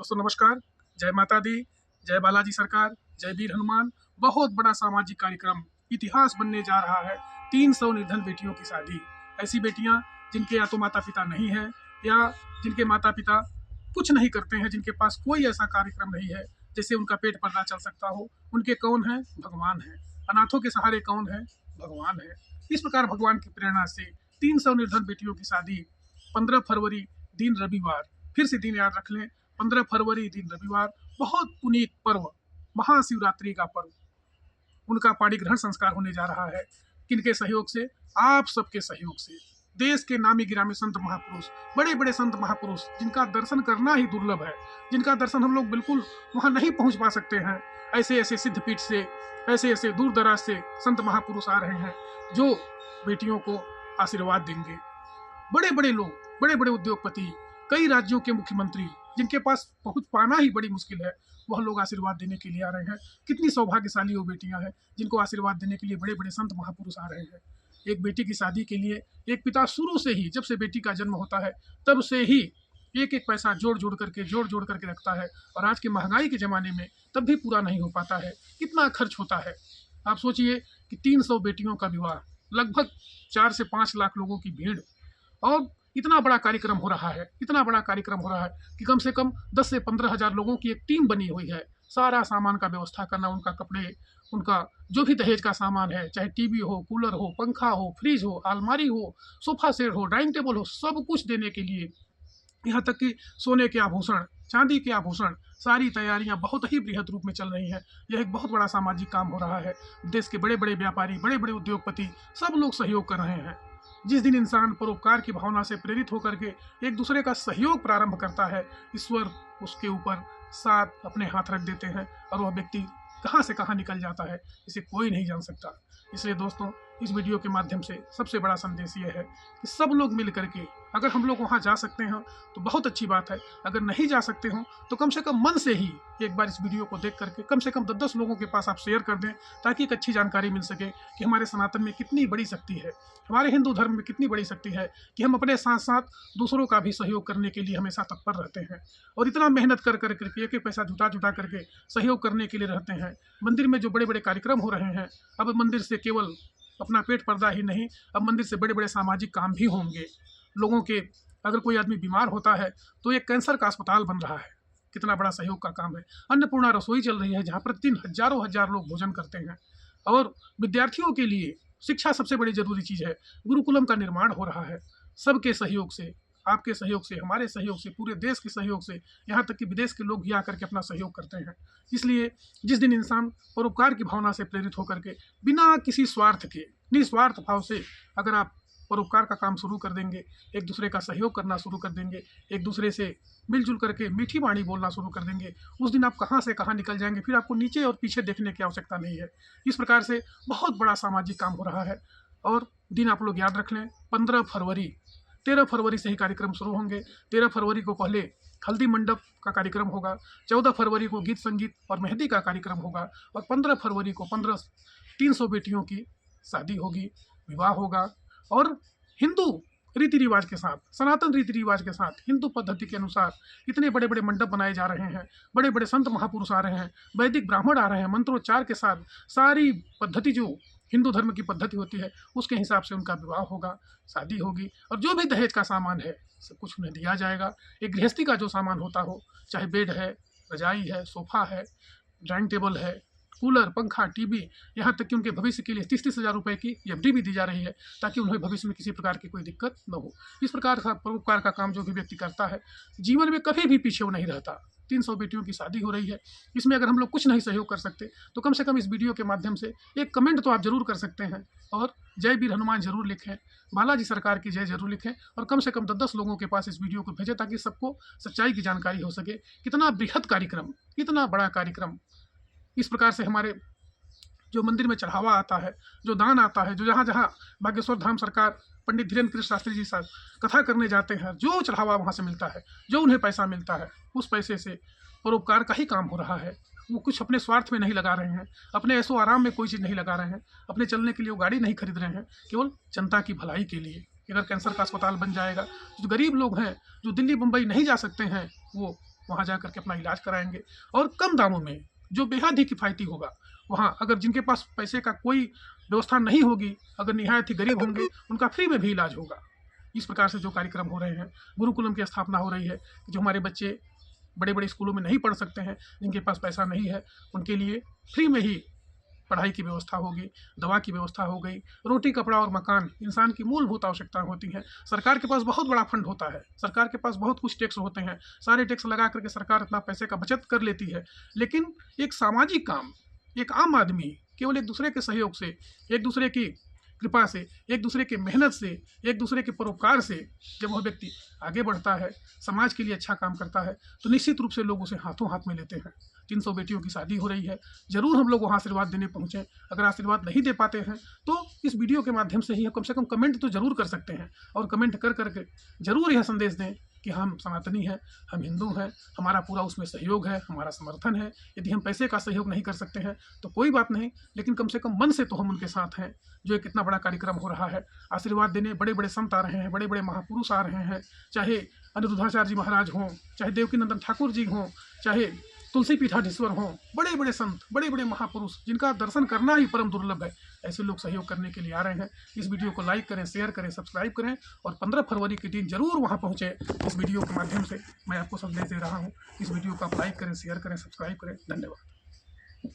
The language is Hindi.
दोस्तों नमस्कार, जय माता दी, जय बालाजी सरकार, जय वीर हनुमान। बहुत बड़ा सामाजिक कार्यक्रम इतिहास बनने जा रहा है। 300 निर्धन बेटियों की शादी। ऐसी बेटियां जिनके या तो माता पिता नहीं है या जिनके माता पिता कुछ नहीं करते हैं, जिनके पास कोई ऐसा कार्यक्रम नहीं है जैसे उनका पेट पर्दा चल सकता हो। उनके कौन है? भगवान है। अनाथों के सहारे कौन है? भगवान है। इस प्रकार भगवान की प्रेरणा से 300 निर्धन बेटियों की शादी 15 फरवरी दिन रविवार, फिर से दिन याद रख लें, 15 फरवरी दिन रविवार, बहुत पुनीत पर्व, महाशिवरात्रि का पर्व, उनका पाणी ग्रहण संस्कार होने जा रहा है। किनके सहयोग से? आप सबके सहयोग से। देश के नामी गिरामी संत महापुरुष, बड़े बड़े संत महापुरुष, जिनका दर्शन करना ही दुर्लभ है, जिनका दर्शन हम लोग बिल्कुल वहां नहीं पहुंच पा सकते हैं, ऐसे ऐसे सिद्धपीठ से, ऐसे ऐसे दूर दराज से संत महापुरुष आ रहे हैं जो बेटियों को आशीर्वाद देंगे। बड़े बड़े लोग, बड़े बड़े उद्योगपति, कई राज्यों के मुख्यमंत्री, जिनके पास पहुंच पाना ही बड़ी मुश्किल है, वह लोग आशीर्वाद देने के लिए आ रहे हैं। कितनी सौभाग्यशाली वो बेटियां हैं जिनको आशीर्वाद देने के लिए बड़े बड़े संत महापुरुष आ रहे हैं। एक बेटी की शादी के लिए एक पिता शुरू से ही, जब से बेटी का जन्म होता है तब से ही एक एक पैसा जोड़ जोड़ करके रखता है, और आज की महंगाई के ज़माने में तब भी पूरा नहीं हो पाता है। कितना खर्च होता है। आप सोचिए कि 300 बेटियों का विवाह, लगभग 4 से 5 लाख लोगों की भीड़, और इतना बड़ा कार्यक्रम हो रहा है, इतना बड़ा कार्यक्रम हो रहा है कि कम से कम 10 से 15 हज़ार लोगों की एक टीम बनी हुई है। सारा सामान का व्यवस्था करना, उनका कपड़े, उनका जो भी दहेज का सामान है, चाहे टीवी हो, कूलर हो, पंखा हो, फ्रिज हो, अलमारी हो, सोफा सेट हो, डाइनिंग टेबल हो, सब कुछ देने के लिए, यहाँ तक कि सोने के आभूषण, चांदी के आभूषण, सारी तैयारियां बहुत ही बृहद रूप में चल रही हैं। यह एक बहुत बड़ा सामाजिक काम हो रहा है। देश के बड़े बड़े व्यापारी, बड़े बड़े उद्योगपति, सब लोग सहयोग कर रहे हैं। जिस दिन इंसान परोपकार की भावना से प्रेरित होकर के एक दूसरे का सहयोग प्रारंभ करता है, ईश्वर उसके ऊपर साथ अपने हाथ रख देते हैं और वह व्यक्ति कहाँ से कहाँ निकल जाता है, इसे कोई नहीं जान सकता। इसलिए दोस्तों, इस वीडियो के माध्यम से सबसे बड़ा संदेश ये है कि सब लोग मिल करके, अगर हम लोग वहाँ जा सकते हैं तो बहुत अच्छी बात है, अगर नहीं जा सकते हो तो कम से कम मन से ही एक बार इस वीडियो को देख करके कम से कम 10-10 लोगों के पास आप शेयर कर दें, ताकि एक अच्छी जानकारी मिल सके कि हमारे सनातन में कितनी बड़ी शक्ति है, हमारे हिंदू धर्म में कितनी बड़ी शक्ति है कि हम अपने साथ साथ दूसरों का भी सहयोग करने के लिए हमेशा तत्पर रहते हैं, और इतना मेहनत कर करके एक एक पैसा जुटा जुटा करके सहयोग करने के लिए रहते हैं। मंदिर में जो बड़े बड़े कार्यक्रम हो रहे हैं, अब मंदिर से केवल अपना पेट पर्दा ही नहीं, अब मंदिर से बड़े बड़े सामाजिक काम भी होंगे। लोगों के, अगर कोई आदमी बीमार होता है तो एक कैंसर का अस्पताल बन रहा है, कितना बड़ा सहयोग का काम है। अन्नपूर्णा रसोई चल रही है, जहाँ प्रतिदिन हजारों हजार लोग भोजन करते हैं। और विद्यार्थियों के लिए शिक्षा सबसे बड़ी जरूरी चीज़ है। गुरुकुलम का निर्माण हो रहा है, सबके सहयोग से, आपके सहयोग से, हमारे सहयोग से, पूरे देश के सहयोग से, यहाँ तक कि विदेश के लोग भी आकर के अपना सहयोग करते हैं। इसलिए जिस दिन इंसान परोपकार की भावना से प्रेरित होकर के, बिना किसी स्वार्थ के, निस्वार्थ भाव से अगर आप परोपकार का काम शुरू कर देंगे, एक दूसरे का सहयोग करना शुरू कर देंगे, एक दूसरे से मिलजुल करके मीठी वाणी बोलना शुरू कर देंगे, उस दिन आप कहाँ से कहाँ निकल जाएंगे, फिर आपको नीचे और पीछे देखने की आवश्यकता नहीं है। इस प्रकार से बहुत बड़ा सामाजिक काम हो रहा है। और दिन आप लोग याद रख लें, 15 फरवरी, 13 फरवरी से ही कार्यक्रम शुरू होंगे। 13 फरवरी को पहले हल्दी मंडप का कार्यक्रम होगा, 14 फरवरी को गीत संगीत और मेहंदी का कार्यक्रम होगा, और 15 फरवरी को 300 बेटियों की शादी होगी, विवाह होगा। और हिंदू रीति रिवाज के साथ, सनातन रीति रिवाज के साथ, हिंदू पद्धति के अनुसार इतने बड़े बड़े मंडप बनाए जा रहे हैं, बड़े बड़े संत महापुरुष आ रहे हैं, वैदिक ब्राह्मण आ रहे हैं, मंत्रोच्चार के साथ सारी पद्धति जो हिंदू धर्म की पद्धति होती है उसके हिसाब से उनका विवाह होगा, शादी होगी, और जो भी दहेज का सामान है सब कुछ उन्हें दिया जाएगा। एक गृहस्थी का जो सामान होता हो, चाहे बेड है, रजाई है, सोफा है, डाइनिंग टेबल है, कूलर, पंखा, टीवी, यहाँ तक कि उनके भविष्य के लिए 30-30 हज़ार रुपये की एफडी भी दी जा रही है, ताकि उन्हें भविष्य में किसी प्रकार की कोई दिक्कत न हो। इस प्रकार का परोपकार का काम जो भी व्यक्ति करता है, जीवन में कभी भी पीछे वो नहीं रहता। 300 बेटियों की शादी हो रही है, इसमें अगर हम लोग कुछ नहीं सहयोग कर सकते तो कम से कम इस वीडियो के माध्यम से एक कमेंट तो आप जरूर कर सकते हैं, और जय वीर हनुमान जरूर लिखें, बालाजी सरकार की जय जरूर लिखें, और कम से कम 10-10 लोगों के पास इस वीडियो को भेजें, ताकि सबको सच्चाई की जानकारी हो सके। कितना बृहद कार्यक्रम, कितना बड़ा कार्यक्रम। इस प्रकार से हमारे जो मंदिर में चढ़ावा आता है, जो दान आता है, जो जहाँ जहाँ बागेश्वर धाम सरकार पंडित धीरेन्द्र कृष्ण शास्त्री जी साहब कथा करने जाते हैं, जो चढ़ावा वहाँ से मिलता है, जो उन्हें पैसा मिलता है, उस पैसे से परोपकार का ही काम हो रहा है। वो कुछ अपने स्वार्थ में नहीं लगा रहे हैं, अपने ऐसो आराम में कोई चीज़ नहीं लगा रहे हैं, अपने चलने के लिए वो गाड़ी नहीं खरीद रहे हैं, केवल जनता की भलाई के लिए। अगर कैंसर का अस्पताल बन जाएगा, जो गरीब लोग हैं, जो दिल्ली मुंबई नहीं जा सकते हैं, वो वहाँ जा करके अपना इलाज कराएंगे और कम दामों में, जो बेहद ही किफ़ायती होगा। वहाँ अगर जिनके पास पैसे का कोई व्यवस्था नहीं होगी, अगर निहायत ही गरीब होंगे, उनका फ्री में भी इलाज होगा। इस प्रकार से जो कार्यक्रम हो रहे हैं, गुरुकुलम की स्थापना हो रही है, जो हमारे बच्चे बड़े-बड़े स्कूलों में नहीं पढ़ सकते हैं, जिनके पास पैसा नहीं है, उनके लिए फ्री में ही पढ़ाई की व्यवस्था होगी, दवा की व्यवस्था हो गई, रोटी, कपड़ा और मकान इंसान की मूलभूत आवश्यकताएँ होती हैं। सरकार के पास बहुत बड़ा फंड होता है, सरकार के पास बहुत कुछ टैक्स होते हैं, सारे टैक्स लगा करके सरकार इतना पैसे का बचत कर लेती है। लेकिन एक सामाजिक काम, एक आम आदमी केवल एक दूसरे के सहयोग से, एक दूसरे की कृपा से, एक दूसरे की मेहनत से, एक दूसरे के परोपकार से जब वह व्यक्ति आगे बढ़ता है, समाज के लिए अच्छा काम करता है, तो निश्चित रूप से लोग उसे हाथों हाथ में लेते हैं। 300 बेटियों की शादी हो रही है, ज़रूर हम लोग वहाँ आशीर्वाद देने पहुँचें। अगर आशीर्वाद नहीं दे पाते हैं तो इस वीडियो के माध्यम से ही कम से कम कमेंट तो ज़रूर कर सकते हैं, और कमेंट कर करके ज़रूर यह संदेश दें कि हम सनातनी हैं, हम हिंदू हैं, हमारा पूरा उसमें सहयोग है, हमारा समर्थन है। यदि हम पैसे का सहयोग नहीं कर सकते हैं तो कोई बात नहीं, लेकिन कम से कम मन से तो हम उनके साथ हैं। जो एक इतना बड़ा कार्यक्रम हो रहा है, आशीर्वाद देने बड़े-बड़े संत आ रहे हैं, बड़े-बड़े महापुरुष आ रहे हैं, चाहे अनिरुद्धाचार्य जी महाराज हों, चाहे देवकीनंदन ठाकुर जी हों, चाहे तुलसी पीठाधीश्वर हों, बड़े-बड़े संत, बड़े-बड़े महापुरुष जिनका दर्शन करना ही परम दुर्लभ है, ऐसे लोग सहयोग करने के लिए आ रहे हैं। इस वीडियो को लाइक करें, शेयर करें, सब्सक्राइब करें और 15 फरवरी के दिन ज़रूर वहाँ पहुँचे। इस वीडियो के माध्यम से मैं आपको संदेश दे रहा हूँ। इस वीडियो को आप लाइक करें, शेयर करें, सब्सक्राइब करें। धन्यवाद।